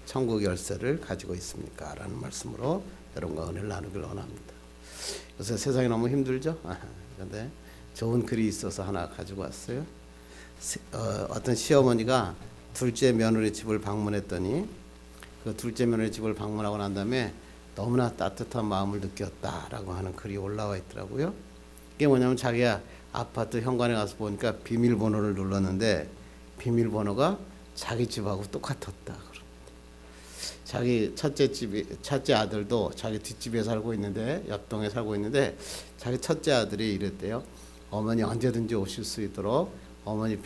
천국 열쇠를 가지고 있습니까? 라는 말씀으로 여러분과 은혜를 나누길 원합니다. 요새 세상이 너무 힘들죠? 그런데 좋은 글이 있어서 하나 가지고 왔어요. 어떤 시어머니가 둘째 며느리 집을 방문했더니 그 둘째 며느리 집을 방문하고 난 다음에 너무나 따뜻한 마음을 느꼈다라고 하는 글이 올라와 있더라고요. 이게 뭐냐면 자기가 아파트 현관에 가서 보니까 비밀번호를 눌렀는데 비밀번호가 자기 집하고 똑같았다. 자기 첫째 아들도 자기 뒷집에 살고 있는데 옆동에 살고 있는데 자기 첫째 아들이 이랬대요. 어머니 언제든지 오실 수 있도록 어머니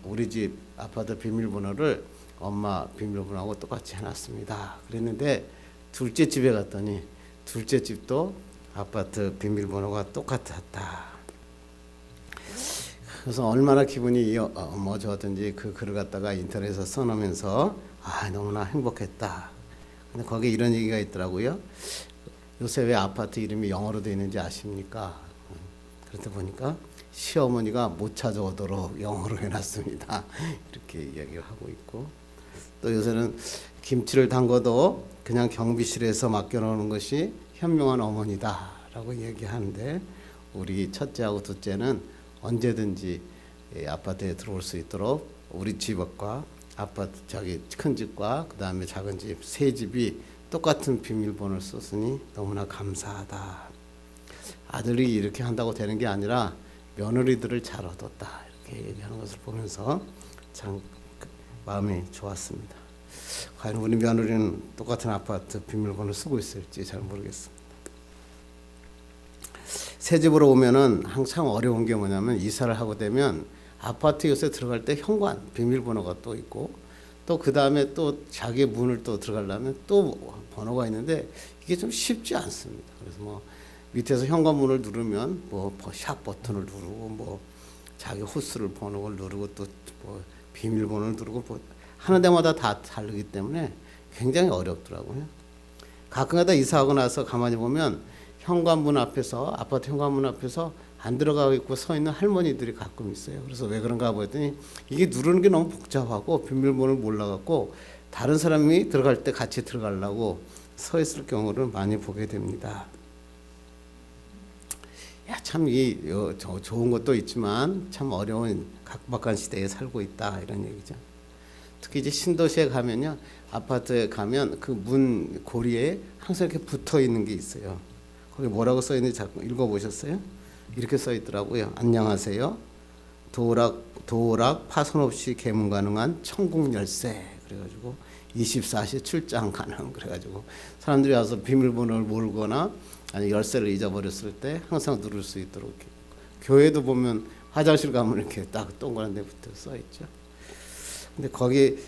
우리 집 아파트 비밀번호를 엄마 비밀번호하고 똑같이 해놨습니다. 그랬는데 둘째 집에 갔더니 둘째 집도 아파트 비밀번호가 똑같았다. 그래서 얼마나 기분이 좋았던지 그 글을 갖다가 인터넷에서 써놓으면서 너무나 행복했다. 근데 거기에 이런 얘기가 있더라고요. 요새 왜 아파트 이름이 영어로 되어 있는지 아십니까? 그러다 보니까 시어머니가 못 찾아오도록 영어로 해놨습니다. 이렇게 이야기를 하고 있고, 또 요새는 김치를 담궈도 그냥 경비실에서 맡겨놓는 것이 현명한 어머니다라고 얘기하는데, 우리 첫째하고 둘째는 언제든지 아파트에 들어올 수 있도록 우리 집과 아파트 저기 큰 집과 그 다음에 작은 집 세 집이 똑같은 비밀번호를 썼으니 너무나 감사하다. 아들이 이렇게 한다고 되는 게 아니라 며느리들을 잘 얻었다, 이렇게 얘기하는 것을 보면서 참 마음이 좋았습니다. 과연 우리 며느리는 똑같은 아파트 비밀번호를 쓰고 있을지 잘 모르겠습니다. 새 집으로 오면은 항상 어려운 게 뭐냐면, 이사를 하고 되면 아파트 요새 들어갈 때 현관 비밀번호가 또 있고, 또 그 다음에 또 자기 문을 또 들어가려면 또 번호가 있는데 이게 좀 쉽지 않습니다. 그래서 뭐 밑에서 현관문을 누르면 뭐 샵 버튼을 누르고 뭐 자기 호스를 번호를 누르고 또 뭐 비밀번호를 누르고 뭐 하는 데마다 다 다르기 때문에 굉장히 어렵더라고요. 가끔가다 이사하고 나서 가만히 보면 현관문 앞에서, 아파트 현관문 앞에서 안 들어가고 있고 서 있는 할머니들이 가끔 있어요. 그래서 왜 그런가 보더니 이게 누르는 게 너무 복잡하고 비밀번호를 몰라갖고 다른 사람이 들어갈 때 같이 들어가려고 서 있을 경우를 많이 보게 됩니다. 참 좋은 것도 있지만 참 어려운 각박한 시대에 살고 있다, 이런 얘기죠. 특히 이제 신도시에 가면요, 아파트에 가면 그 문 고리에 항상 이렇게 붙어 있는 게 있어요. 거기 뭐라고 써 있는지 자꾸 읽어보셨어요? 이렇게 써 있더라고요. 안녕하세요. 도락 파손 없이 개문 가능한 천국 열쇠. 그래가지고 24시 출장 가능. 그래가지고 사람들이 와서 비밀번호를 모르거나 아니 열쇠를 잊어버렸을 때 항상 누를 수 있도록. 교회도 보면 화장실 가면 이렇게 딱 동그란 데 붙어 써 있죠. 근데 거기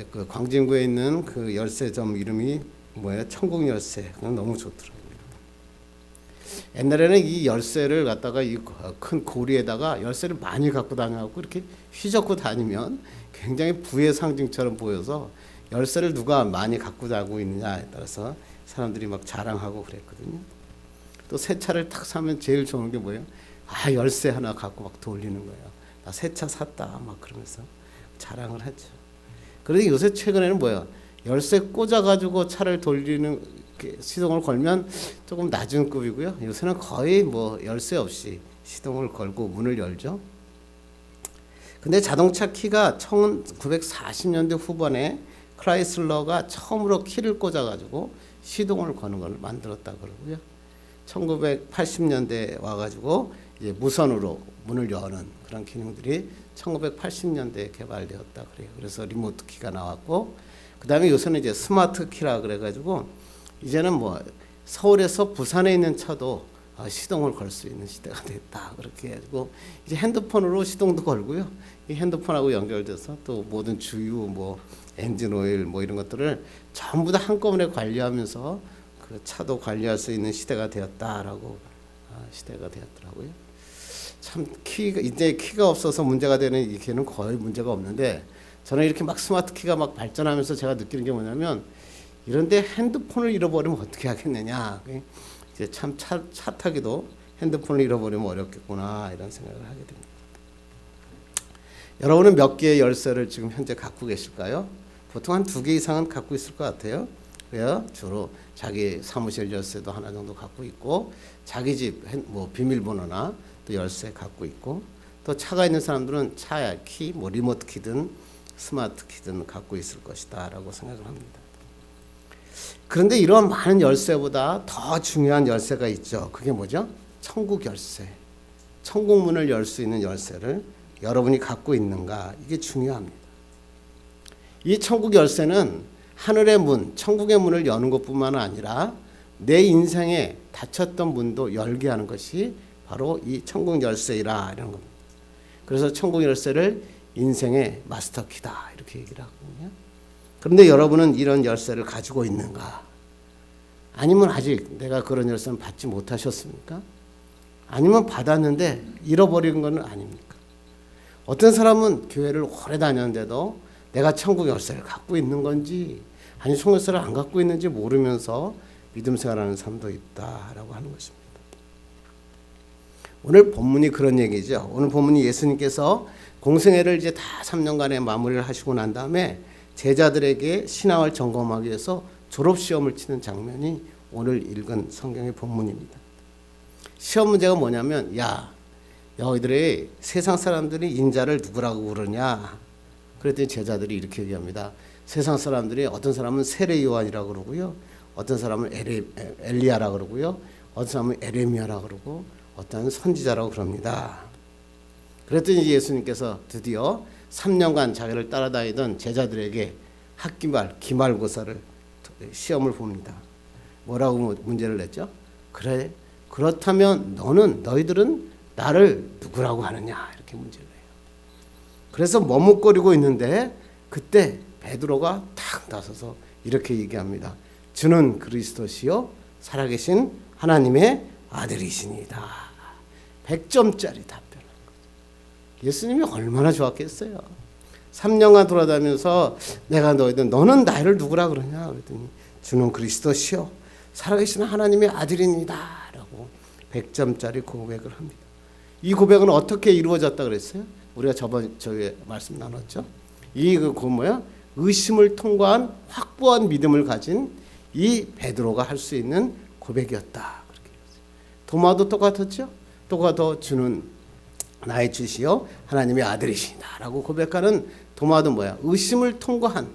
그 광진구에 있는 그 열쇠점 이름이 뭐예요? 천국 열쇠. 그건 너무 좋더라고요. 옛날에는 이 열쇠를 갖다가 이 큰 고리에다가 열쇠를 많이 갖고 다녀갖고 이렇게 휘젓고 다니면 굉장히 부의 상징처럼 보여서 열쇠를 누가 많이 갖고 다니고 있느냐에 따라서 사람들이 막 자랑하고 그랬거든요. 또 새 차를 탁 사면 제일 좋은 게 뭐예요? 열쇠 하나 갖고 막 돌리는 거예요. 나 새 차 샀다 막 그러면서 자랑을 하죠. 그런데 요새 최근에는 뭐예요? 열쇠 꽂아가지고 차를 돌리는 시동을 걸면 조금 낮은 급이고요. 요새는 거의 뭐 열쇠 없이 시동을 걸고 문을 열죠. 근데 자동차 키가 1940년대 후반에 크라이슬러가 처음으로 키를 꽂아가지고 시동을 거는 걸 만들었다 그러고요. 1980년대에 와가지고 이제 무선으로 문을 여는 그런 기능들이 1980년대에 개발되었다 그래요. 그래서 리모트 키가 나왔고, 그 다음에 요새는 이제 스마트 키라 그래가지고 이제는 뭐 서울에서 부산에 있는 차도 시동을 걸 수 있는 시대가 됐다, 그렇게 해가지고 이제 핸드폰으로 시동도 걸고요. 이 핸드폰하고 연결돼서 또 모든 주유, 뭐 엔진 오일, 뭐 이런 것들을 전부 다 한꺼번에 관리하면서 그 차도 관리할 수 있는 시대가 되었다라고 시대가 되었더라고요. 참 이제 키가 없어서 문제가 되는 이 키는 거의 문제가 없는데, 저는 이렇게 막 스마트 키가 막 발전하면서 제가 느끼는 게 뭐냐면, 이런데 핸드폰을 잃어버리면 어떻게 하겠느냐. 이제 참 차 타기도 핸드폰을 잃어버리면 어렵겠구나, 이런 생각을 하게 됩니다. 여러분은 몇 개의 열쇠를 지금 현재 갖고 계실까요? 보통 한 2개 이상은 갖고 있을 것 같아요. 그래요. 주로 자기 사무실 열쇠도 하나 정도 갖고 있고, 자기 집 뭐 비밀번호나 또 열쇠 갖고 있고, 또 차가 있는 사람들은 차 키, 뭐 리모트 키든 스마트 키든 갖고 있을 것이다라고 생각을 합니다. 그런데 이런 많은 열쇠보다 더 중요한 열쇠가 있죠. 그게 뭐죠? 천국 열쇠. 천국 문을 열 수 있는 열쇠를 여러분이 갖고 있는가? 이게 중요합니다. 이 천국 열쇠는 하늘의 문, 천국의 문을 여는 것뿐만 아니라 내 인생에 닫혔던 문도 열게 하는 것이 바로 이 천국 열쇠이라 이런 겁니다. 그래서 천국 열쇠를 인생의 마스터키다 이렇게 얘기를 하거든요. 그런데 여러분은 이런 열쇠를 가지고 있는가? 아니면 아직 내가 그런 열쇠는 받지 못하셨습니까? 아니면 받았는데 잃어버린 건 아닙니까? 어떤 사람은 교회를 오래 다녔는데도 내가 천국 열쇠를 갖고 있는 건지 아니 천국 열쇠를 안 갖고 있는지 모르면서 믿음 생활하는 사람도 있다라고 하는 것입니다. 오늘 본문이 그런 얘기죠. 오늘 본문이 예수님께서 공생애를 이제 다 3년간의 마무리를 하시고 난 다음에 제자들에게 신앙을 점검하기 위해서 졸업시험을 치는 장면이 오늘 읽은 성경의 본문입니다. 시험 문제가 뭐냐면, 야, 너희들이 세상 사람들이 인자를 누구라고 부르냐? 그랬더니 제자들이 이렇게 얘기합니다. 세상 사람들이 어떤 사람은 세례 요한이라고 그러고요, 어떤 사람은 엘리야라고 그러고요, 어떤 사람은 에레미야라고 그러고, 어떤 선지자라고 그럽니다. 그랬더니 예수님께서 드디어 3년간 자기를 따라다니던 제자들에게 학기말, 기말고사를 시험을 봅니다. 뭐라고 문제를 냈죠? 그래, 그렇다면 너희들은 나를 누구라고 하느냐? 이렇게 문제를 해요. 그래서 머뭇거리고 있는데 그때 베드로가 탁 나서서 이렇게 얘기합니다. 주는 그리스도시요 살아계신 하나님의 아들이시니다. 100점짜리 답변한 거죠. 예수님이 얼마나 좋았겠어요. 3년간 돌아다니면서 내가 너는 나를 누구라 그러냐 그랬더니 주는 그리스도시요 살아계신 하나님의 아들입니다 라고 100점짜리 고백을 합니다. 이 고백은 어떻게 이루어졌다 그랬어요? 우리가 저번에 말씀 나눴죠. 의심을 통과한 확고한 믿음을 가진 이 베드로가 할 수 있는 고백이었다. 그렇게 도마도 똑같았죠. 똑같아 주는 나의 주시요 하나님의 아들이시다 라고 고백하는 도마도 의심을 통과한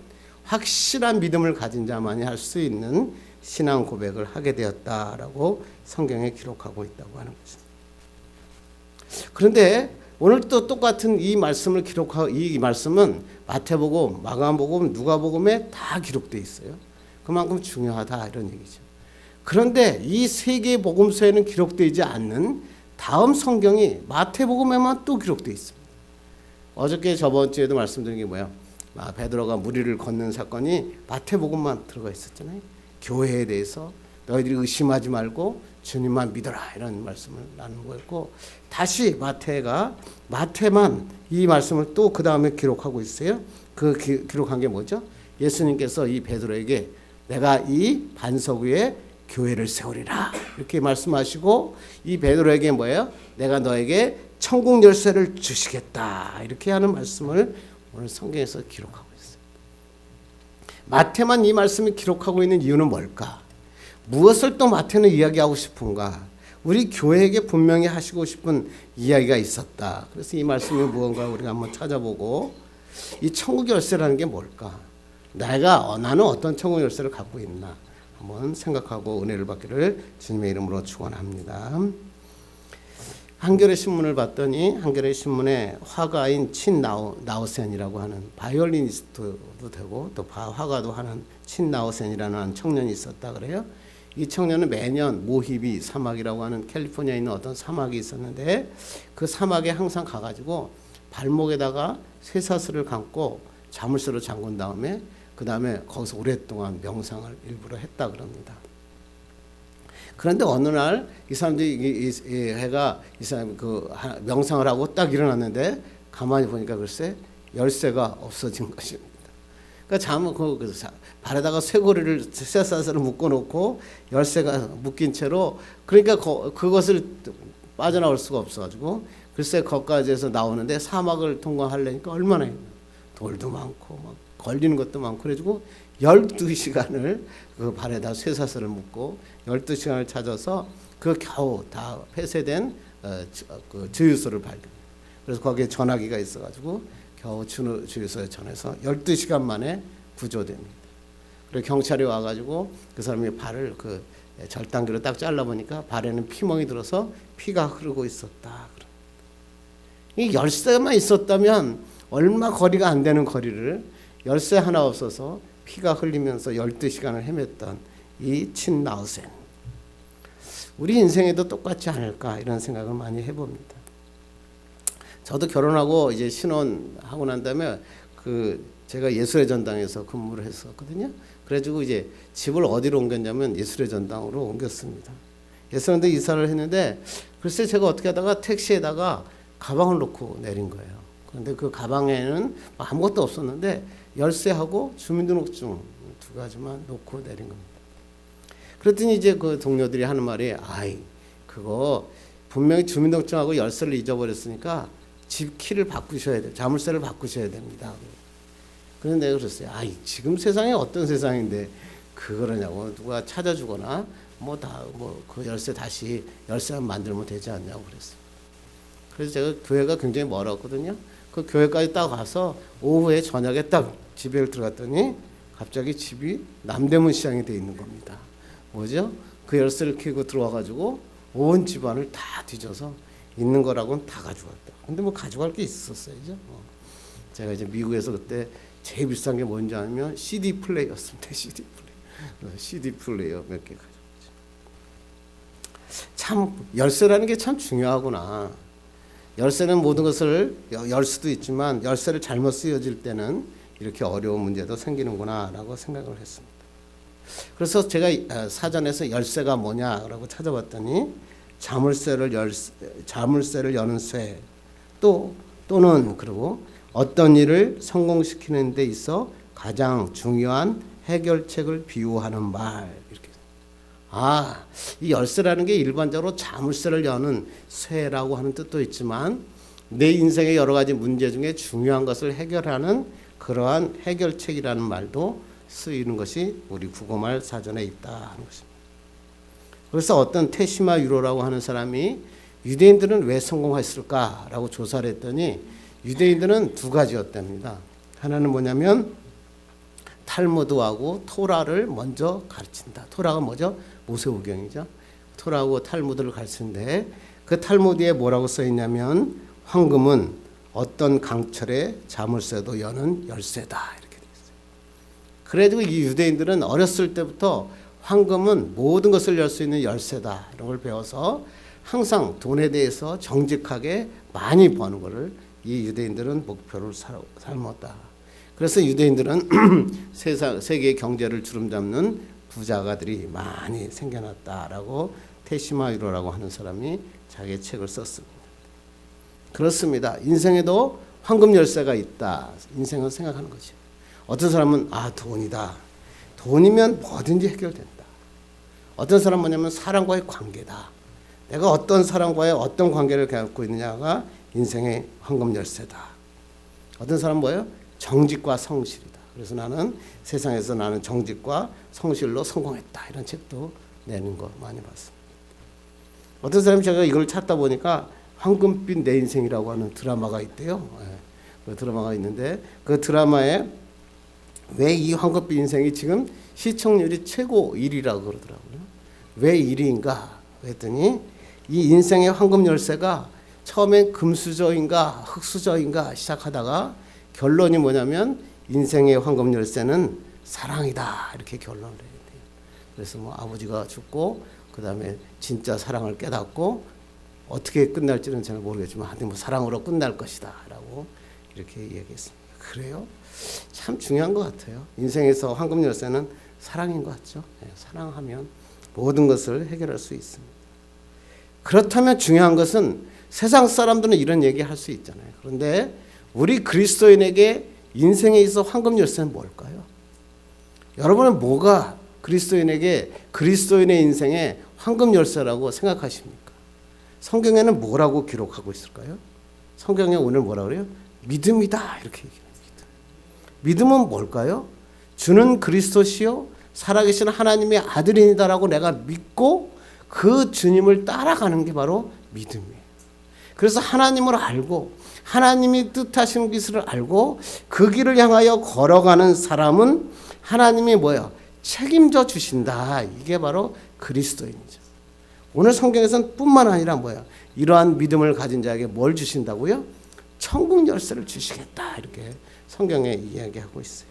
확실한 믿음을 가진 자만이 할 수 있는 신앙 고백을 하게 되었다라고 성경에 기록하고 있다고 하는 것입니다. 그런데 오늘 또 똑같은 이 말씀을 기록하고 이 말씀은 마태복음, 마가복음, 누가복음에 다 기록되어 있어요. 그만큼 중요하다 이런 얘기죠. 그런데 이 세 개의 복음서에는 기록되지 않는 다음 성경이 마태복음에만 또 기록되어 있습니다. 어저께 저번 주에도 말씀드린 게 뭐예요? 베드로가 무리를 걷는 사건이 마태복음만 들어가 있었잖아요. 교회에 대해서 너희들이 의심하지 말고 주님만 믿어라 이런 말씀을 나눈 거였고, 다시 마태만 이 말씀을 또 그 다음에 기록하고 있어요. 기록한 게 뭐죠? 예수님께서 이 베드로에게 내가 이 반석 위에 교회를 세우리라 이렇게 말씀하시고, 이 베드로에게 내가 너에게 천국 열쇠를 주시겠다 이렇게 하는 말씀을 오늘 성경에서 기록하고 있어요. 마태만 이 말씀을 기록하고 있는 이유는 뭘까? 무엇을 또 마태는 이야기하고 싶은가? 우리 교회에게 분명히 하시고 싶은 이야기가 있었다. 그래서 이 말씀이 무언가 우리가 한번 찾아보고, 이 천국 열쇠라는 게 뭘까? 나는 어떤 천국 열쇠를 갖고 있나? 한번 생각하고 은혜를 받기를 주님의 이름으로 축원합니다. 한겨레 신문을 봤더니 한겨레 신문에 화가인 친나우센이라고 하는 바이올리니스트도 되고 또 화가도 하는 친나우센이라는 청년이 있었다 그래요. 이 청년은 매년 모히비 사막이라고 하는 캘리포니아에 있는 어떤 사막이 있었는데, 그 사막에 항상 가가지고 발목에다가 쇠사슬을 감고 자물쇠로 잠근 다음에 그 다음에 거기서 오랫동안 명상을 일부러 했다 그럽니다. 그런데 어느 날 이 사람들이 이 사람이 명상을 하고 딱 일어났는데 가만히 보니까 글쎄 열쇠가 없어진 것입니다. 그러니까 발에다가 쇠사슬을 묶어놓고 열쇠가 묶인 채로, 그러니까 그것을 빠져나올 수가 없어가지고 글쎄 거기까지 해서 나오는데 사막을 통과하려니까 얼마나 돌도 많고 막 걸리는 것도 많고 그래가지고 12시간을 그 발에다 쇠사슬을 묶고 12시간을 찾아서 그 겨우 다 폐쇄된 그 주유소를 발견. 그래서 거기에 전화기가 있어가지고 겨우 주유소에 전해서 12시간 만에 구조됩니다. 그리고 경찰이 와가지고 그 사람이 발을 그 절단기로 딱 잘라보니까 발에는 피멍이 들어서 피가 흐르고 있었다. 이 열쇠만 있었다면 얼마 거리가 안 되는 거리를 열쇠 하나 없어서 피가 흘리면서 12시간을 헤맸던 이 친나우센. 우리 인생에도 똑같지 않을까 이런 생각을 많이 해봅니다. 저도 결혼하고 이제 신혼하고 난 다음에 제가 예술의 전당에서 근무를 했었거든요. 그래가지고 이제 집을 어디로 옮겼냐면 예술의 전당으로 옮겼습니다. 예술의 전당 이사를 했는데 글쎄 제가 어떻게 하다가 택시에다가 가방을 놓고 내린 거예요. 그런데 그 가방에는 아무것도 없었는데 열쇠하고 주민등록증 2가지만 놓고 내린 겁니다. 그랬더니 이제 그 동료들이 하는 말이 그거 분명히 주민등록증하고 열쇠를 잊어버렸으니까 집 키를 바꾸셔야 돼요. 자물쇠를 바꾸셔야 됩니다. 그런데 내가 그랬어요. 지금 세상이 어떤 세상인데 그거냐고 누가 찾아주거나 그 열쇠 다시 열쇠만 만들면 되지 않냐고 그랬어요. 그래서 제가 교회가 굉장히 멀었거든요. 그 교회까지 딱 가서 오후에 저녁에 딱 집에 들어갔더니 갑자기 집이 남대문 시장이 돼 있는 겁니다. 뭐죠? 그 열쇠를 켜고 들어와가지고 온 집안을 다 뒤져서 있는 거라고는 다 가져갔다. 근데 뭐 가져갈 게 있었어야죠. 제가 이제 미국에서 그때 제일 비싼 게 뭔지 아니면 CD 플레이였습니다. CD 플레이어 몇 개 가져갔죠. 참 열쇠라는 게 참 중요하구나. 열쇠는 모든 것을 열 수도 있지만 열쇠를 잘못 쓰여질 때는 이렇게 어려운 문제도 생기는구나라고 생각을 했습니다. 그래서 제가 사전에서 열쇠가 뭐냐라고 찾아봤더니 자물쇠를 여는 쇠 또는 그리고 어떤 일을 성공시키는 데 있어 가장 중요한 해결책을 비유하는 말 이렇게. 이 열쇠라는 게 일반적으로 자물쇠를 여는 쇠라고 하는 뜻도 있지만 내 인생의 여러 가지 문제 중에 중요한 것을 해결하는 그러한 해결책이라는 말도 쓰이는 것이 우리 국어말 사전에 있다 하는 것입니다. 그래서 어떤 테시마 유로라고 하는 사람이 유대인들은 왜 성공했을까라고 조사를 했더니 유대인들은 2가지였답니다. 하나는 뭐냐면 탈무드하고 토라를 먼저 가르친다. 토라가 뭐죠? 모세오경이죠. 토라하고 탈무드를 가르치는데 그 탈무드에 뭐라고 써 있냐면 황금은 어떤 강철의 자물쇠도 여는 열쇠다 이렇게 돼 있어요. 그래가지고 이 유대인들은 어렸을 때부터 황금은 모든 것을 열 수 있는 열쇠다 이런 걸 배워서 항상 돈에 대해서 정직하게 많이 버는 것을 이 유대인들은 목표로 삼았다. 그래서 유대인들은 세계의 경제를 주름잡는 부자가들이 많이 생겨났다라고 테시마 유로라고 하는 사람이 자기의 책을 썼습니다. 그렇습니다. 인생에도 황금 열쇠가 있다. 인생은 생각하는 거죠. 어떤 사람은 돈이다. 돈이면 뭐든지 해결된다. 어떤 사람은 뭐냐면 사람과의 관계다. 내가 어떤 사람과의 어떤 관계를 갖고 있느냐가 인생의 황금 열쇠다. 어떤 사람은 뭐예요? 정직과 성실이다. 그래서 나는 세상에서 나는 정직과 성실로 성공했다. 이런 책도 내는 거 많이 봤습니다. 어떤 사람이 제가 이걸 찾다 보니까 황금빛 내 인생이라고 하는 드라마가 있대요. 그 드라마가 있는데 그 드라마에 왜 이 황금빛 인생이 지금 시청률이 최고 1위라고 그러더라고요. 왜 1위인가 했더니 이 인생의 황금 열쇠가 처음엔 금수저인가 흙수저인가 시작하다가 결론이 뭐냐면 인생의 황금 열쇠는 사랑이다 이렇게 결론을 해야 돼요. 그래서 뭐 아버지가 죽고 그 다음에 진짜 사랑을 깨닫고 어떻게 끝날지는 잘 모르겠지만 하여튼 뭐 사랑으로 끝날 것이다 라고 이렇게 얘기했습니다. 그래요? 참 중요한 것 같아요. 인생에서 황금 열쇠는 사랑인 것 같죠. 사랑하면 모든 것을 해결할 수 있습니다. 그렇다면 중요한 것은 세상 사람들은 이런 얘기 할 수 있잖아요. 그런데 우리 그리스도인에게 인생에 있어 황금 열쇠는 뭘까요? 여러분은 뭐가 그리스도인의 인생에 황금 열쇠라고 생각하십니까? 성경에는 뭐라고 기록하고 있을까요? 성경에 오늘 뭐라 그래요? 믿음이다 이렇게 얘기해요. 믿음은 뭘까요? 주는 그리스도시요 살아계신 하나님의 아들이니다라고 내가 믿고 그 주님을 따라가는 게 바로 믿음이에요. 그래서 하나님을 알고 하나님이 뜻하시는 것을 알고 그 길을 향하여 걸어가는 사람은 하나님이 뭐예요? 책임져 주신다. 이게 바로 그리스도인이죠. 오늘 성경에서는 뿐만 아니라 뭐예요? 이러한 믿음을 가진 자에게 뭘 주신다고요? 천국 열쇠를 주시겠다. 이렇게 성경에 이야기하고 있어요.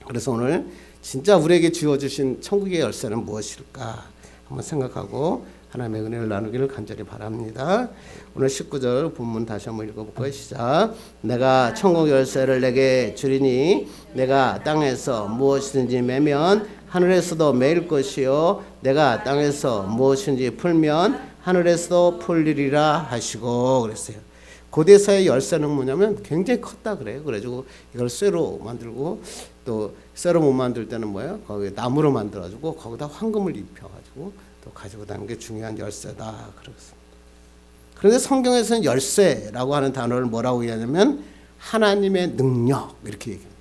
그래서 오늘 진짜 우리에게 주어주신 천국의 열쇠는 무엇일까 한번 생각하고 하나님의 은혜를 나누기를 간절히 바랍니다. 오늘 19절 본문 다시 한번 읽어볼까요? 시작. 내가 천국 열쇠를 내게 주리니 내가 땅에서 무엇이든지 매면 하늘에서도 매일 것이요 내가 땅에서 무엇이든지 풀면 하늘에서도 풀리리라 하시고 그랬어요. 고대사의 열쇠는 뭐냐면 굉장히 컸다 그래요. 그래가지고 이걸 쇠로 만들고 또 쇠로 못 만들 때는 뭐예요? 거기 나무로 만들어가지고 거기다 황금을 입혀가지고 또 가지고 다니는 게 중요한 열쇠다 그렇습니다. 그런데 성경에서는 열쇠라고 하는 단어를 뭐라고 얘기하냐면 하나님의 능력 이렇게 얘기합니다.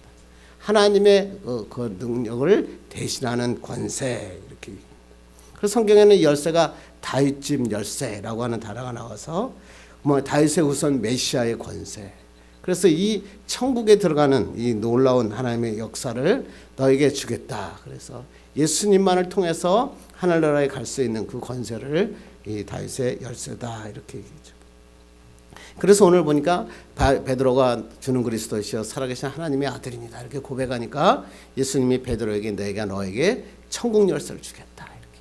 하나님의 그 능력을 대신하는 권세 이렇게 얘기합니다. 그래서 성경에는 열쇠가 다윗집 열쇠라고 하는 단어가 나와서 뭐 다윗의 후손 메시아의 권세. 그래서 이 천국에 들어가는 이 놀라운 하나님의 역사를 너에게 주겠다. 그래서 예수님만을 통해서 하늘나라에 갈 수 있는 그 권세를 이 다윗의 열쇠다 이렇게 얘기죠. 그래서 오늘 보니까 베드로가 주는 그리스도시여 살아계신 하나님의 아들입니다. 이렇게 고백하니까 예수님이 베드로에게 내가 너에게 천국 열쇠를 주겠다 이렇게.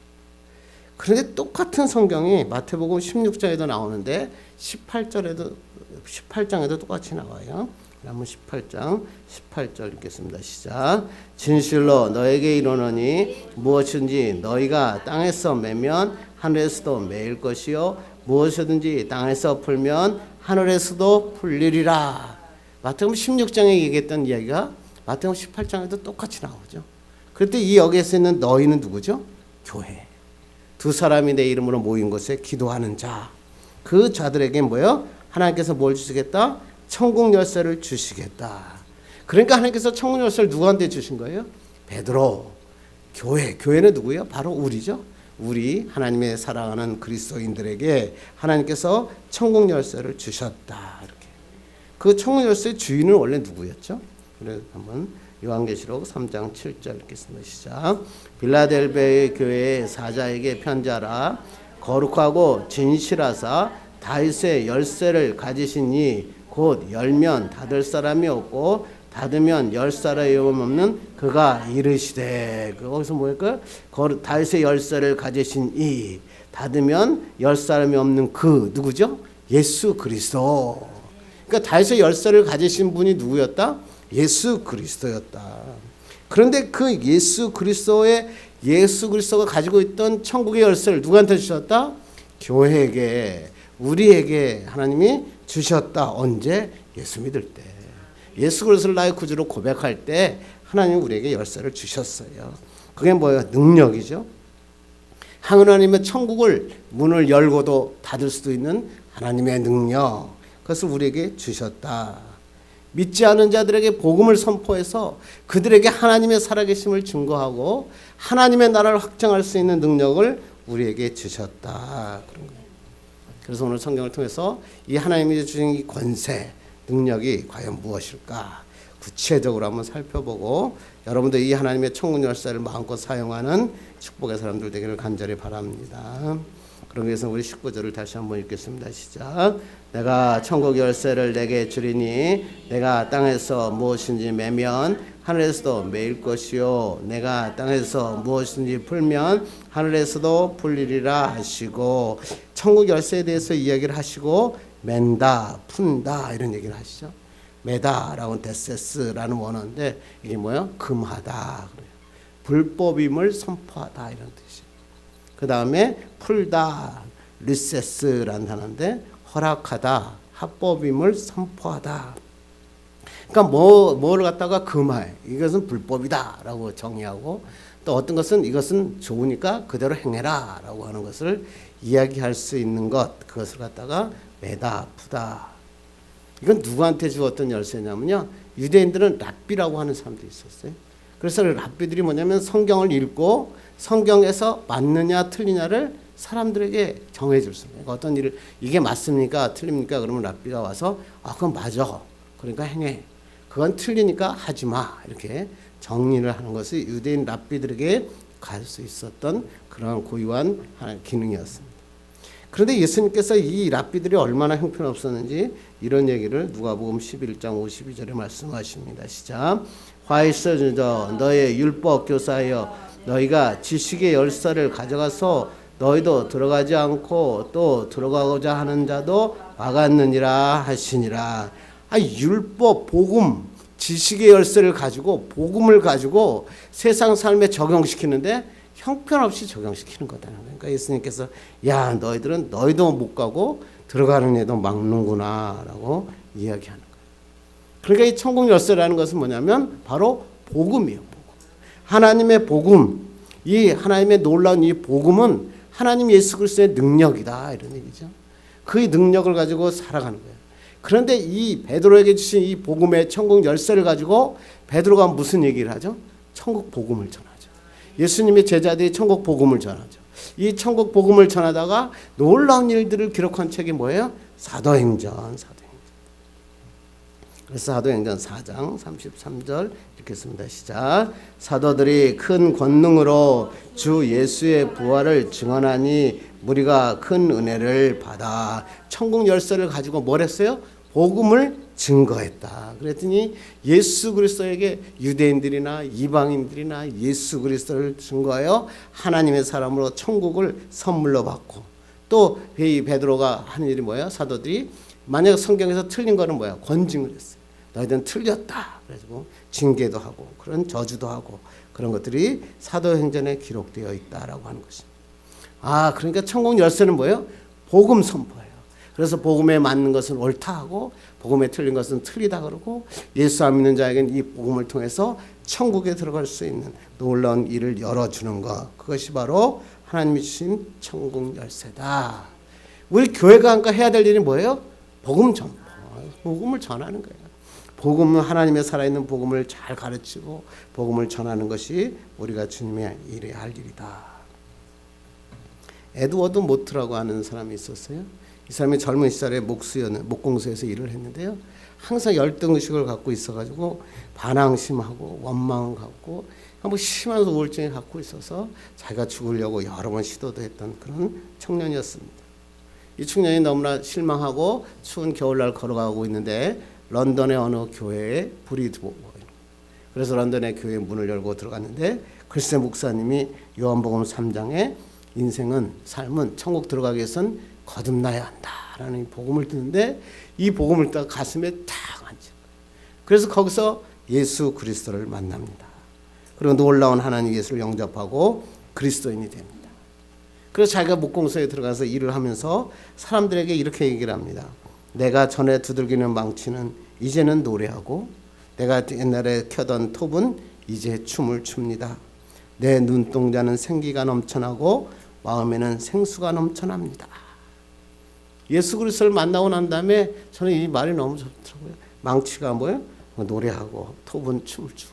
그런데 똑같은 성경이 마태복음 16장에도 나오는데 18장에도 똑같이 나와요. 한번 18절 읽겠습니다. 시작. 진실로 너에게 이르노니 무엇인지 너희가 땅에서 매면 하늘에서도 매일 것이요 무엇이든지 땅에서 풀면 하늘에서도 풀리리라. 마태복음 16장에 얘기했던 이야기가 마태복음 18장에도 똑같이 나오죠. 그런데 이 여기에서 있는 너희는 누구죠? 교회. 두 사람이 내 이름으로 모인 곳에 기도하는 자. 그 자들에게 뭐예요? 하나님께서 뭘 주시겠다? 천국 열쇠를 주시겠다. 그러니까 하나님께서 천국 열쇠를 누구한테 주신 거예요? 베드로. 교회는 누구예요? 바로 우리죠. 우리 하나님의 사랑하는 그리스도인들에게 하나님께서 천국 열쇠를 주셨다. 이렇게. 그 천국 열쇠의 주인은 원래 누구였죠? 그래서 한번 요한계시록 3장 7절 읽겠습니다. 시작. 빌라델베의 교회의 사자에게 편지하라. 거룩하고 진실하사 다윗의 열쇠를 가지신 이 곧 열면 닫을 사람이 없고 닫으면 열 사람이 없는 그가 이르시되. 거기서 뭐일까요? 다윗의 열쇠를 가지신 이 닫으면 열 사람이 없는 그 누구죠? 예수 그리스도. 그러니까 다윗의 열쇠를 가지신 분이 누구였다? 예수 그리스도였다. 그런데 그 예수 그리스도가 가지고 있던 천국의 열쇠를 누구한테 주셨다? 교회에게, 우리에게 하나님이 주셨다. 언제? 예수 믿을 때. 예수 그리스도를 나의 구주로 고백할 때 하나님이 우리에게 열쇠를 주셨어요. 그게 뭐예요? 능력이죠. 하나님의 천국을 문을 열고도 닫을 수도 있는 하나님의 능력. 그것을 우리에게 주셨다. 믿지 않은 자들에게 복음을 선포해서 그들에게 하나님의 살아계심을 증거하고 하나님의 나라를 확정할 수 있는 능력을 우리에게 주셨다. 그런 거예요. 그래서 오늘 성경을 통해서 이 하나님이 주신 이 권세, 능력이 과연 무엇일까? 구체적으로 한번 살펴보고 여러분들 이 하나님의 천국 열쇠를 마음껏 사용하는 축복의 사람들 되기를 간절히 바랍니다. 그러기 위해서 우리 19절을 다시 한번 읽겠습니다. 시작. 내가 천국 열쇠를 내게 주리니 내가 땅에서 무엇인지 매면 하늘에서도 매일 것이요 내가 땅에서 무엇인지 풀면 하늘에서도 풀리리라 하시고, 천국 열쇠에 대해서 이야기를 하시고 맨다, 푼다 이런 얘기를 하시죠. 매다라고 데세스라는 원어인데 이게 뭐예요? 금하다 그래요. 불법임을 선포하다 이런 뜻이에요. 그 다음에 풀다, 리세스라는 단어인데 허락하다, 합법임을 선포하다. 그러니까 뭐를 갖다가 금하해. 이것은 불법이다라고 정의하고 또 어떤 것은 이것은 좋으니까 그대로 행해라라고 하는 것을 이야기할 수 있는 것, 그것을 갖다가 매다, 푸다. 이건 누구한테 주었던 열쇠냐면요, 유대인들은 랍비라고 하는 사람도 있었어요. 그래서 랍비들이 뭐냐면 성경을 읽고 성경에서 맞느냐 틀리냐를 사람들에게 정해줄 수 있어요. 어떤 일을 이게 맞습니까 틀립니까 그러면 랍비가 와서 그건 맞아, 그러니까 행해, 그건 틀리니까 하지 마, 이렇게 정리를 하는 것이 유대인 랍비들에게 갈 수 있었던 그런 고유한 기능이었습니다. 그런데 예수님께서 이 랍비들이 얼마나 형편없었는지 이런 얘기를 누가복음 11장 52절에 말씀하십니다. 시작. 화 있어주저 너의 율법 교사여, 너희가 지식의 열쇠를 가져가서 너희도 들어가지 않고 또 들어가고자 하는 자도 막았느니라 하시니라. 율법, 복음, 지식의 열쇠를 가지고 복음을 가지고 세상 삶에 적용시키는데 형편없이 적용시키는 거다. 그러니까 예수님께서 야, 너희들은 너희도 못 가고 들어가는 애도 막는구나 라고 이야기하는 거예요. 그러니까 이 천국 열쇠라는 것은 뭐냐면 바로 복음이에요. 복음. 하나님의 복음, 이 하나님의 놀라운 이 복음은 하나님 예수 그리스도의 능력이다, 이런 얘기죠. 그 능력을 가지고 살아가는 거예요. 그런데 이 베드로에게 주신 이 복음의 천국 열쇠를 가지고 베드로가 무슨 얘기를 하죠? 천국 복음을 전하죠. 예수님의 제자들이 천국 복음을 전하죠. 이 천국 복음을 전하다가 놀라운 일들을 기록한 책이 뭐예요? 사도행전. 그래서 사도행전 4장 33절 읽겠습니다. 시작. 사도들이 큰 권능으로 주 예수의 부활을 증언하니 무리가 큰 은혜를 받아. 천국 열쇠를 가지고 뭘 했어요? 복음을 증거했다. 그랬더니 예수 그리스도에게 유대인들이나 이방인들이나 예수 그리스도를 증거하여 하나님의 사람으로 천국을 선물로 받고, 또 이 베드로가 하는 일이 뭐예요? 사도들이 만약 성경에서 틀린 거는 뭐야? 권징을 했어요. 너희들은 틀렸다. 그래서 징계도 하고 그런 저주도 하고 그런 것들이 사도행전에 기록되어 있다라고 하는 것입니다. 그러니까 천국 열쇠는 뭐예요? 복음 선포예요. 그래서 복음에 맞는 것은 옳다 하고 복음에 틀린 것은 틀리다 그러고, 예수 안 믿는 자에게는 이 복음을 통해서 천국에 들어갈 수 있는 놀라운 일을 열어주는 것, 그것이 바로 하나님이 주신 천국 열쇠다. 우리 교회가 그러니까 해야 될 일이 뭐예요? 복음 전포, 복음을 전하는 거예요. 복음은 하나님의 살아있는 복음을 잘 가르치고 복음을 전하는 것이 우리가 주님의 일해야 할 일이다. 에드워드 모트라고 하는 사람이 있었어요. 이 사람이 젊은 시절에 목공소에서 일을 했는데요. 항상 열등의식을 갖고 있어가지고 반항심하고 원망을 갖고 심한 우울증을 갖고 있어서 자기가 죽으려고 여러 번 시도도 했던 그런 청년이었습니다. 이 청년이 너무나 실망하고 추운 겨울날 걸어가고 있는데 런던의 어느 교회에 불이 들어오고, 그래서 런던의 교회 문을 열고 들어갔는데 글쎄 목사님이 요한복음 3장에 인생은 삶은 천국 들어가기 위해서는 거듭나야 한다라는 복음을 듣는데 이 복음을 듣다가 가슴에 탁 앉은 거예요. 그래서 거기서 예수 그리스도를 만납니다. 그리고 놀라운 하나님 예수를 영접하고 그리스도인이 됩니다. 그래서 자기가 목공소에 들어가서 일을 하면서 사람들에게 이렇게 얘기를 합니다. 내가 전에 두들기는 망치는 이제는 노래하고, 내가 옛날에 켜던 톱은 이제 춤을 춥니다. 내 눈동자는 생기가 넘쳐나고 마음에는 생수가 넘쳐납니다. 예수 그리스도를 만나고 난 다음에 저는 이 말이 너무 좋더라고요. 망치가 뭐예요? 노래하고 톱은 춤을 추고.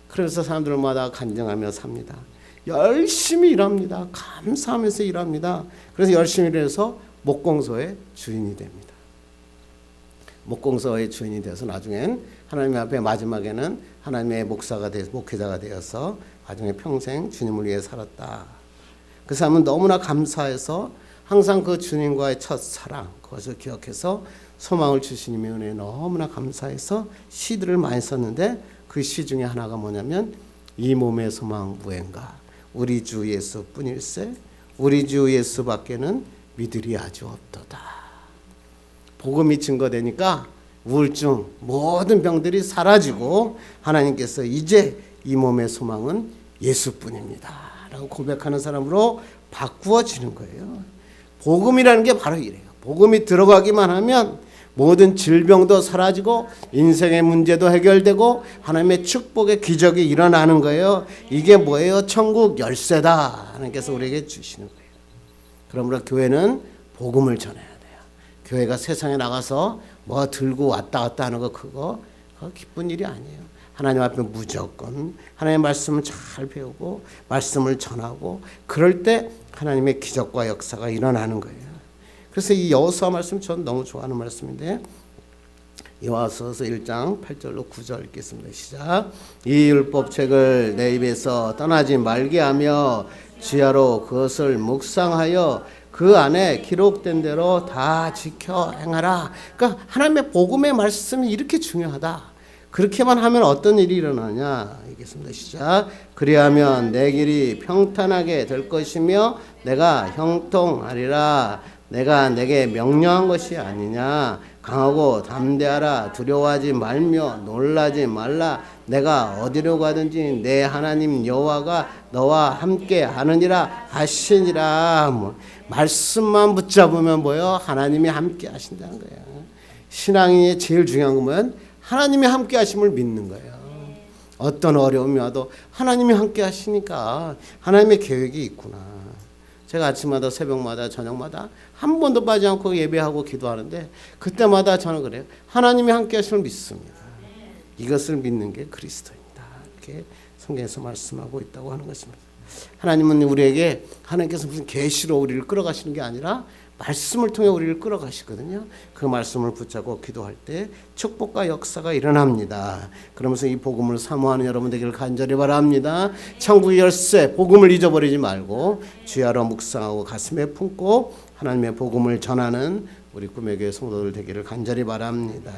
그래서 사람들마다 간증하며 삽니다. 열심히 일합니다. 감사하면서 일합니다. 그래서 열심히 일해서 목공소의 주인이 됩니다. 목공소의 주인이 되어서 나중엔 하나님 앞에 마지막에는 하나님의 목회자가 되어서 나중에 평생 주님을 위해 살았다. 그 사람은 너무나 감사해서 항상 그 주님과의 첫사랑, 그것을 기억해서 소망을 주신 이의 은혜에 너무나 감사해서 시들을 많이 썼는데 그 시 중에 하나가 뭐냐면 이 몸의 소망 무엔가 우리 주 예수 뿐일세 우리 주 예수 밖에는 믿으리 아주 없도다. 복음이 증거되니까 우울증 모든 병들이 사라지고 하나님께서 이제 이 몸의 소망은 예수뿐입니다 라고 고백하는 사람으로 바꾸어지는 거예요. 복음이라는 게 바로 이래요. 복음이 들어가기만 하면 모든 질병도 사라지고 인생의 문제도 해결되고 하나님의 축복의 기적이 일어나는 거예요. 이게 뭐예요? 천국 열쇠다. 하나님께서 우리에게 주시는 거예요. 그러므로 교회는 복음을 전해야 돼요. 교회가 세상에 나가서 뭐 들고 왔다 갔다 하는 거 그거 기쁜 일이 아니에요. 하나님 앞에 무조건 하나님의 말씀을 잘 배우고 말씀을 전하고 그럴 때 하나님의 기적과 역사가 일어나는 거예요. 그래서 이 여호수아 말씀 전 너무 좋아하는 말씀인데 여호수아서 1장 8절로 9절 읽겠습니다. 시작. 이 율법책을 내 입에서 떠나지 말게 하며 지혜로 그것을 묵상하여 그 안에 기록된 대로 다 지켜 행하라. 그러니까 하나님의 복음의 말씀이 이렇게 중요하다. 그렇게만 하면 어떤 일이 일어나냐 읽겠습니다. 시작. 그리하면 내 길이 평탄하게 될 것이며 내가 형통하리라. 내가 내게 명령한 것이 아니냐. 강하고 담대하라. 두려워하지 말며 놀라지 말라. 내가 어디로 가든지 내 하나님 여호와가 너와 함께 하느니라 하시니라. 말씀만 붙잡으면 뭐예요? 하나님이 함께 하신다는 거예요. 신앙이 제일 중요한 건 뭐예요? 하나님이 함께 하심을 믿는 거예요. 어떤 어려움이 와도 하나님이 함께 하시니까 하나님의 계획이 있구나. 제가 아침마다 새벽마다 저녁마다 한 번도 빠지지 않고 예배하고 기도하는데 그때마다 저는 그래요. 하나님이 함께 하심을 믿습니다. 이것을 믿는 게 그리스도입니다. 이렇게 성경에서 말씀하고 있다고 하는 것입니다. 하나님은 우리에게 하나님께서 무슨 계시로 우리를 끌어가시는 게 아니라 말씀을 통해 우리를 끌어가시거든요. 그 말씀을 붙잡고 기도할 때 축복과 역사가 일어납니다. 그러면서 이 복음을 사모하는 여러분 되기를 간절히 바랍니다. 천국의 열쇠 복음을 잊어버리지 말고 주야로 묵상하고 가슴에 품고 하나님의 복음을 전하는 우리 꿈의 교회 성도들 되기를 간절히 바랍니다.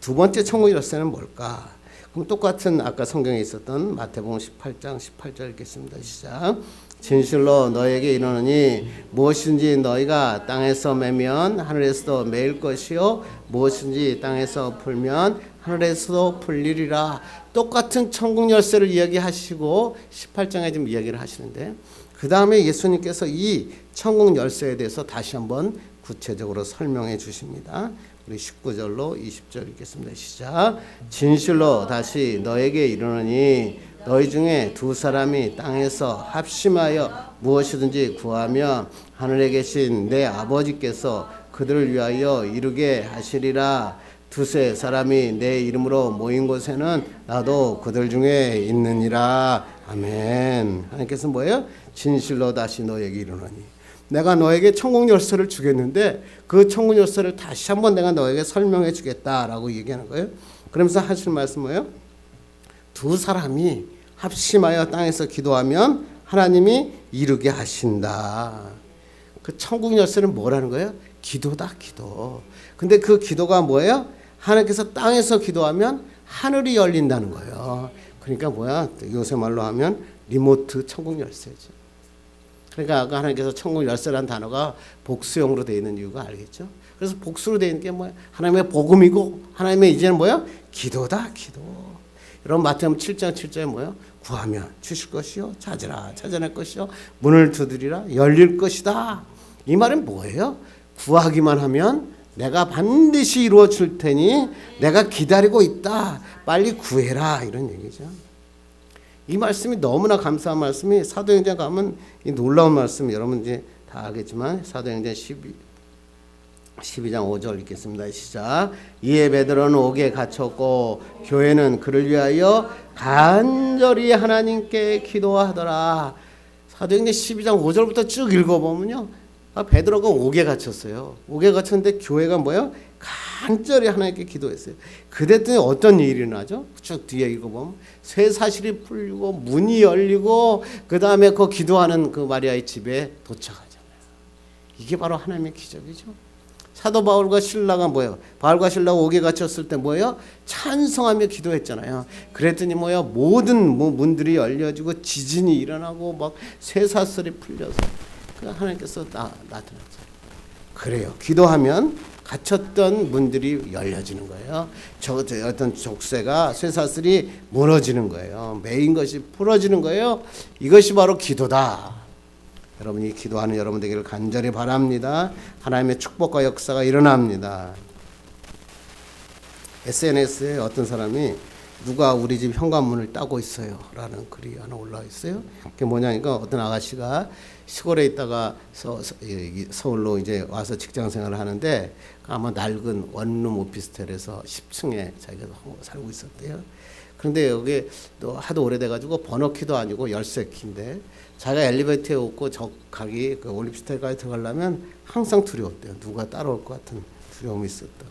두 번째 천국의 열쇠는 뭘까? 그럼 똑같은 아까 성경에 있었던 마태복음 18장 18절 읽겠습니다. 시작. 진실로 너에게 이르노니 무엇인지 너희가 땅에서 매면 하늘에서도 매일 것이요 무엇인지 땅에서 풀면 하늘에서도 풀리리라. 똑같은 천국 열쇠를 이야기하시고 18장에 지금 이야기를 하시는데 그 다음에 예수님께서 이 천국 열쇠에 대해서 다시 한번 구체적으로 설명해 주십니다. 우리 19절로 20절 읽겠습니다. 시작. 진실로 다시 너에게 이르노니 너희 중에 두 사람이 땅에서 합심하여 무엇이든지 구하면 하늘에 계신 내 아버지께서 그들을 위하여 이루게 하시리라. 두세 사람이 내 이름으로 모인 곳에는 나도 그들 중에 있느니라. 아멘. 하나님께서 뭐예요? 진실로 다시 너에게 이르노니 내가 너에게 천국 열쇠를 주겠는데 그 천국 열쇠를 다시 한번 내가 너에게 설명해 주겠다라고 얘기하는 거예요. 그러면서 하실 말씀 뭐예요? 두 사람이 합심하여 땅에서 기도하면 하나님이 이루게 하신다. 그 천국 열쇠는 뭐라는 거예요? 기도다, 기도. 근데 그 기도가 뭐예요? 하나님께서 땅에서 기도하면 하늘이 열린다는 거예요. 그러니까 뭐야? 요새 말로 하면 리모트 천국 열쇠죠. 그러니까 아까 하나님께서 천국 열쇠라는 단어가 복수형으로 되어 있는 이유가 알겠죠? 그래서 복수로 되어 있는 게 뭐야? 하나님의 복음이고 하나님의 이제는 뭐야? 기도다, 기도. 여러분 마태복음 7장 7절에 뭐예요? 구하면 주실 것이요 찾으라 찾아낼 것이요 문을 두드리라 열릴 것이다. 이 말은 뭐예요? 구하기만 하면 내가 반드시 이루어 줄 테니 내가 기다리고 있다. 빨리 구해라 이런 얘기죠. 이 말씀이 너무나 감사한 말씀이 사도행전 가면 이 놀라운 말씀 여러분 이제 다 알겠지만 사도행전 12장 5절 읽겠습니다. 시작. 이에 베드로는 옥에 갇혔고 교회는 그를 위하여 간절히 하나님께 기도하더라. 사도행전 12장 5절부터 쭉 읽어보면요. 베드로가 옥에 갇혔어요. 옥에 갇혔는데 교회가 뭐예요? 간절히 하나님께 기도했어요. 그랬더니 어떤 일이 일어나죠? 쭉 뒤에 읽어보면 쇠사슬이 풀리고 문이 열리고 그 다음에 그 기도하는 그 마리아의 집에 도착하잖아요. 이게 바로 하나님의 기적이죠. 사도 바울과 신라가 뭐예요? 바울과 신라가 옥에 갇혔을 때 뭐예요? 찬송하며 기도했잖아요. 그랬더니 뭐예요? 모든 문들이 열려지고 지진이 일어나고 막 쇠사슬이 풀려서 하나님께서 나타났죠. 그래요. 기도하면 갇혔던 문들이 열려지는 거예요. 어떤 족쇄가 쇠사슬이 무너지는 거예요. 매인 것이 풀어지는 거예요. 이것이 바로 기도다. 여러분이 기도하는 여러분 되기를 간절히 바랍니다. 하나님의 축복과 역사가 일어납니다. SNS에 어떤 사람이 누가 우리 집 현관문을 따고 있어요 라는 글이 하나 올라와 있어요. 그게 뭐냐니까 어떤 아가씨가 시골에 있다가 서울로 이제 와서 직장 생활을 하는데 아마 낡은 원룸 오피스텔에서 10층에 자기가 살고 있었대요. 그런데 여기 또 하도 오래돼가지고 번호키도 아니고 열쇠키인데 자기가 엘리베이터에 오고 저 가기 그 올림픽스텔까지 들어가려면 항상 두려웠대요. 누가 따라올 것 같은 두려움이 있었다.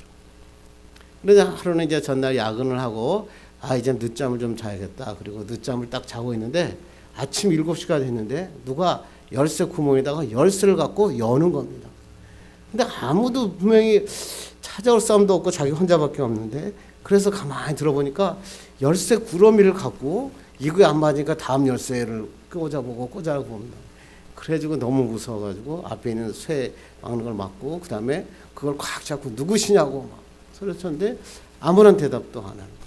그래서 하루는 이제 전날 야근을 하고 이제 늦잠을 좀 자야겠다. 그리고 늦잠을 딱 자고 있는데 아침 7시가 됐는데 누가 열쇠 구멍에다가 열쇠를 갖고 여는 겁니다. 근데 아무도 분명히 찾아올 사람도 없고 자기 혼자밖에 없는데 그래서 가만히 들어보니까 열쇠 구러미를 갖고 이거에 안 맞으니까 다음 열쇠를 꽂아보고 봅니다. 그래가지고 너무 무서워가지고 앞에 있는 쇠 막는 걸 막고 그 다음에 그걸 꽉 잡고 누구시냐고 막 소리쳤는데 아무런 대답도 안 하는 거죠.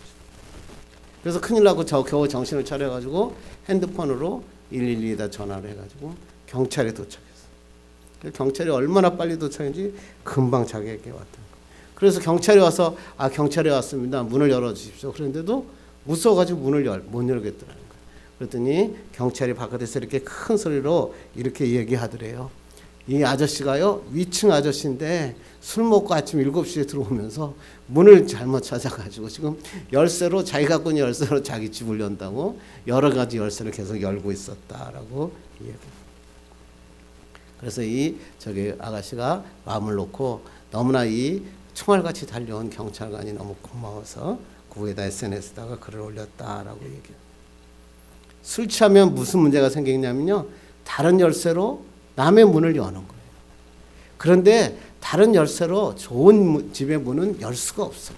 그래서 큰일 나고 겨우 정신을 차려가지고 핸드폰으로 112에다 전화를 해가지고 경찰에 도착했어요. 경찰이 얼마나 빨리 도착했는지 금방 자기에게 왔던 거예요. 그래서 경찰이 와서 경찰이 왔습니다. 문을 열어주십시오. 그런데도 무서워가지고 문을 못 열겠더라는 거예요. 그랬더니 경찰이 바깥에서 이렇게 큰 소리로 이렇게 얘기하더래요. 이 아저씨가요 위층 아저씨인데 술 먹고 아침 7시에 들어오면서 문을 잘못 찾아가지고 지금 열쇠로 자기 갖고 있는 열쇠로 자기 집을 연다고 여러 가지 열쇠를 계속 열고 있었다라고 얘기해요. 그래서 저기 아가씨가 마음을 놓고 너무나 이 총알같이 달려온 경찰관이 너무 고마워서 그 위에다 SNS에다가 글을 올렸다라고 얘기해요. 술 취하면 무슨 문제가 생기냐면요. 다른 열쇠로 남의 문을 여는 거예요. 그런데 다른 열쇠로 좋은 집의 문은 열 수가 없어요.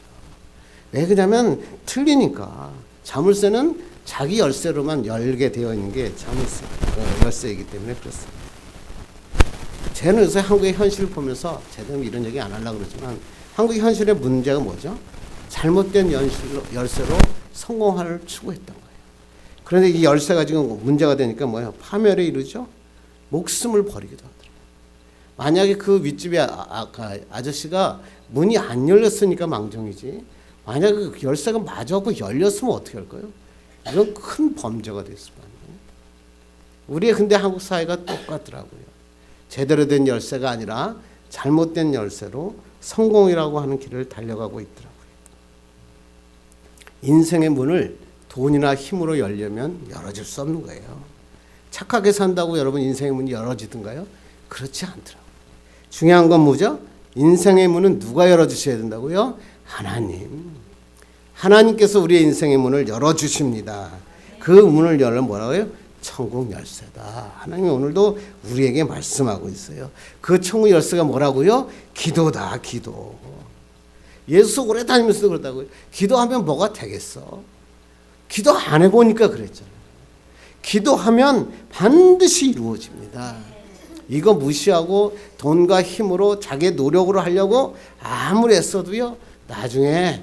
왜 그러냐면 틀리니까. 자물쇠는 자기 열쇠로만 열게 되어 있는 게 자물쇠, 열쇠이기 때문에 그렇습니다. 저는 요새 한국의 현실을 보면서 제대로 이런 얘기 안 하려고 그러지만 한국의 현실의 문제가 뭐죠? 잘못된 열쇠로 성공을 추구했던 거예요. 그런데 이 열쇠가 지금 문제가 되니까 뭐예요? 파멸에 이르죠? 목숨을 버리기도 하더라고요. 만약에 그 윗집의 아저씨가 문이 안 열렸으니까 망정이지 만약에 그 열쇠가 마저하고 열렸으면 어떻게 할까요? 이건 큰 범죄가 됐을 거 아니에요. 우리의 근데 한국 사회가 똑같더라고요. 제대로 된 열쇠가 아니라 잘못된 열쇠로 성공이라고 하는 길을 달려가고 있더라고요. 인생의 문을 돈이나 힘으로 열려면 열어줄 수 없는 거예요. 착하게 산다고 여러분 인생의 문이 열어지던가요? 그렇지 않더라고요. 중요한 건 뭐죠? 인생의 문은 누가 열어주셔야 된다고요? 하나님. 하나님께서 우리의 인생의 문을 열어주십니다. 그 문을 열면 뭐라고요? 천국 열쇠다. 하나님이 오늘도 우리에게 말씀하고 있어요. 그 천국 열쇠가 뭐라고요? 기도다. 기도. 예수 오래 다니면서도 그렇다고요. 기도하면 뭐가 되겠어? 기도 안 해보니까 그랬잖아요. 기도하면 반드시 이루어집니다. 이거 무시하고 돈과 힘으로 자기의 노력으로 하려고 아무리 애써도요. 나중에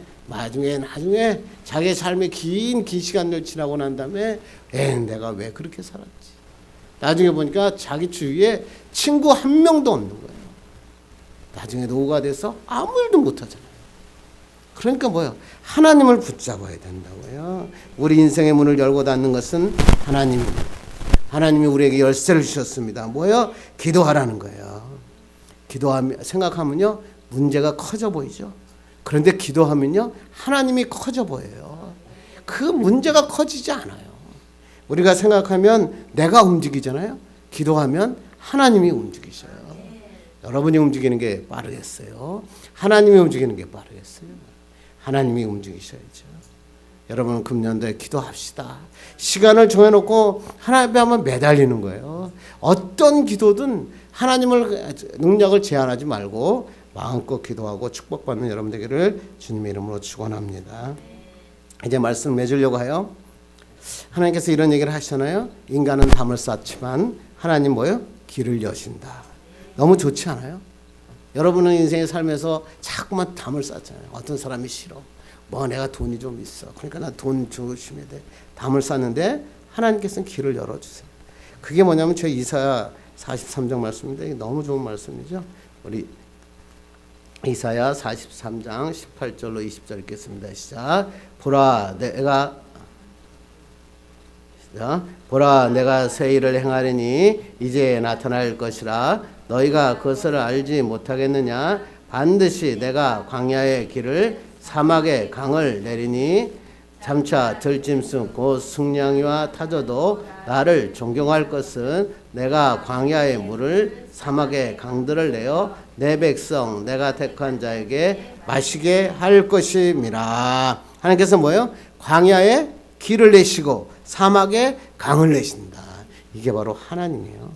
자기의 삶의 긴 시간을 지나고 난 다음에 내가 왜 그렇게 살았지? 나중에 보니까 자기 주위에 친구 한 명도 없는 거예요. 나중에 노후가 돼서 아무 일도 못하잖아요. 그러니까 뭐예요? 하나님을 붙잡아야 된다고요. 우리 인생의 문을 열고 닫는 것은 하나님입니다. 하나님이 우리에게 열쇠를 주셨습니다. 뭐예요? 기도하라는 거예요. 기도하면 생각하면요 문제가 커져 보이죠. 그런데 기도하면요 하나님이 커져 보여요. 그 문제가 커지지 않아요. 우리가 생각하면 내가 움직이잖아요. 기도하면 하나님이 움직이셔요. 여러분이 움직이는 게 빠르겠어요? 하나님이 움직이는 게 빠르겠어요? 하나님이 움직이셔야죠. 여러분 금년도에 기도합시다. 시간을 정해놓고 하나님 앞에 한번 매달리는 거예요. 어떤 기도든 하나님을 능력을 제한하지 말고 마음껏 기도하고 축복받는 여러분 되기를 주님의 이름으로 축원합니다. 이제 말씀 맺으려고 해요. 하나님께서 이런 얘기를 하시잖아요. 인간은 담을 쌓지만 하나님 뭐예요? 길을 여신다. 너무 좋지 않아요? 여러분은 인생의 삶에서 자꾸만 담을 쌓잖아요. 어떤 사람이 싫어. 내가 돈이 좀 있어. 그러니까 나 돈 조심해야 돼. 담을 쌓는데 하나님께서는 길을 열어주세요. 그게 뭐냐면 제 이사야 43장 말씀인데 너무 좋은 말씀이죠. 우리 이사야 43장 18절로 20절 읽겠습니다. 시작. 보라 내가 새 일을 행하리니 이제 나타날 것이라 너희가 그것을 알지 못하겠느냐. 반드시 내가 광야의 길을 사막의 강을 내리니 잠차 들짐승 곧 승냥이와 타조도 나를 존경할 것은 내가 광야의 물을 사막의 강들을 내어 내 백성 내가 택한 자에게 마시게 할 것임이라. 하나님께서 뭐예요? 광야에 길을 내시고 사막에 강을 내신다. 이게 바로 하나님이에요.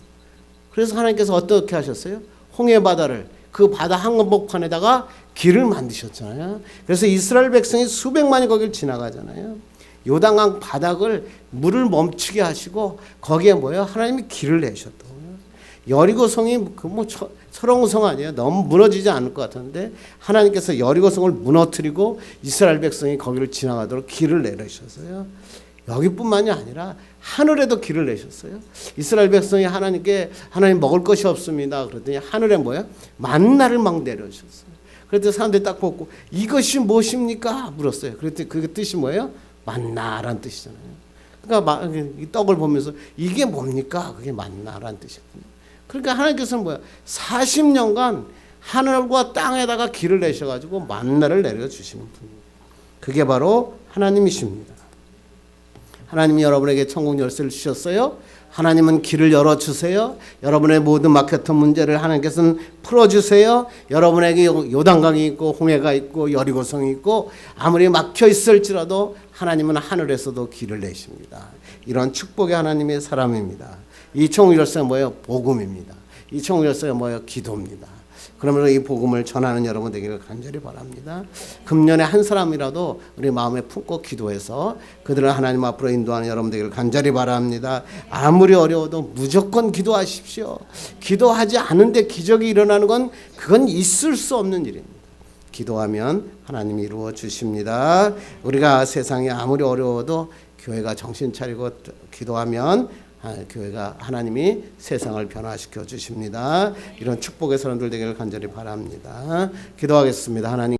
그래서 하나님께서 어떻게 하셨어요? 홍해 바다를 그 바다 한복판에다가 길을 만드셨잖아요. 그래서 이스라엘 백성이 수백만이 거기를 지나가잖아요. 요단강 바닥을 물을 멈추게 하시고 거기에 뭐예요? 하나님이 길을 내셨다고요. 여리고성이 철옹성 아니에요. 너무 무너지지 않을 것 같은데 하나님께서 여리고성을 무너뜨리고 이스라엘 백성이 거기를 지나가도록 길을 내리셨어요. 여기뿐만이 아니라 하늘에도 길을 내셨어요. 이스라엘 백성이 하나님께 하나님 먹을 것이 없습니다. 그랬더니 하늘에 뭐야? 만나를 막 내려주셨어요. 그랬더니 사람들이 딱 보고 이것이 무엇입니까? 물었어요. 그랬더니 그 뜻이 뭐예요? 만나라는 뜻이잖아요. 그러니까 이 떡을 보면서 이게 뭡니까? 그게 만나라는 뜻이거든요. 그러니까 하나님께서는 뭐야? 40년간 하늘과 땅에다가 길을 내셔가지고 만나를 내려주시는 분이에요. 그게 바로 하나님이십니다. 하나님이 여러분에게 천국 열쇠를 주셨어요. 하나님은 길을 열어주세요. 여러분의 모든 막혔던 문제를 하나님께서는 풀어주세요. 여러분에게 요단강이 있고 홍해가 있고 여리고성이 있고 아무리 막혀 있을지라도 하나님은 하늘에서도 길을 내십니다. 이런 축복의 하나님의 사람입니다. 이 천국 열쇠가 뭐예요? 복음입니다. 이 천국 열쇠가 뭐예요? 기도입니다. 그러므로 이 복음을 전하는 여러분 되기를 간절히 바랍니다. 금년에 한 사람이라도 우리 마음에 품고 기도해서 그들을 하나님 앞으로 인도하는 여러분 되기를 간절히 바랍니다. 아무리 어려워도 무조건 기도하십시오. 기도하지 않은데 기적이 일어나는 건 그건 있을 수 없는 일입니다. 기도하면 하나님이 이루어 주십니다. 우리가 세상이 아무리 어려워도 교회가 정신 차리고 기도하면 교회가 하나님이 세상을 변화시켜 주십니다. 이런 축복의 사람들 되기를 간절히 바랍니다. 기도하겠습니다. 하나님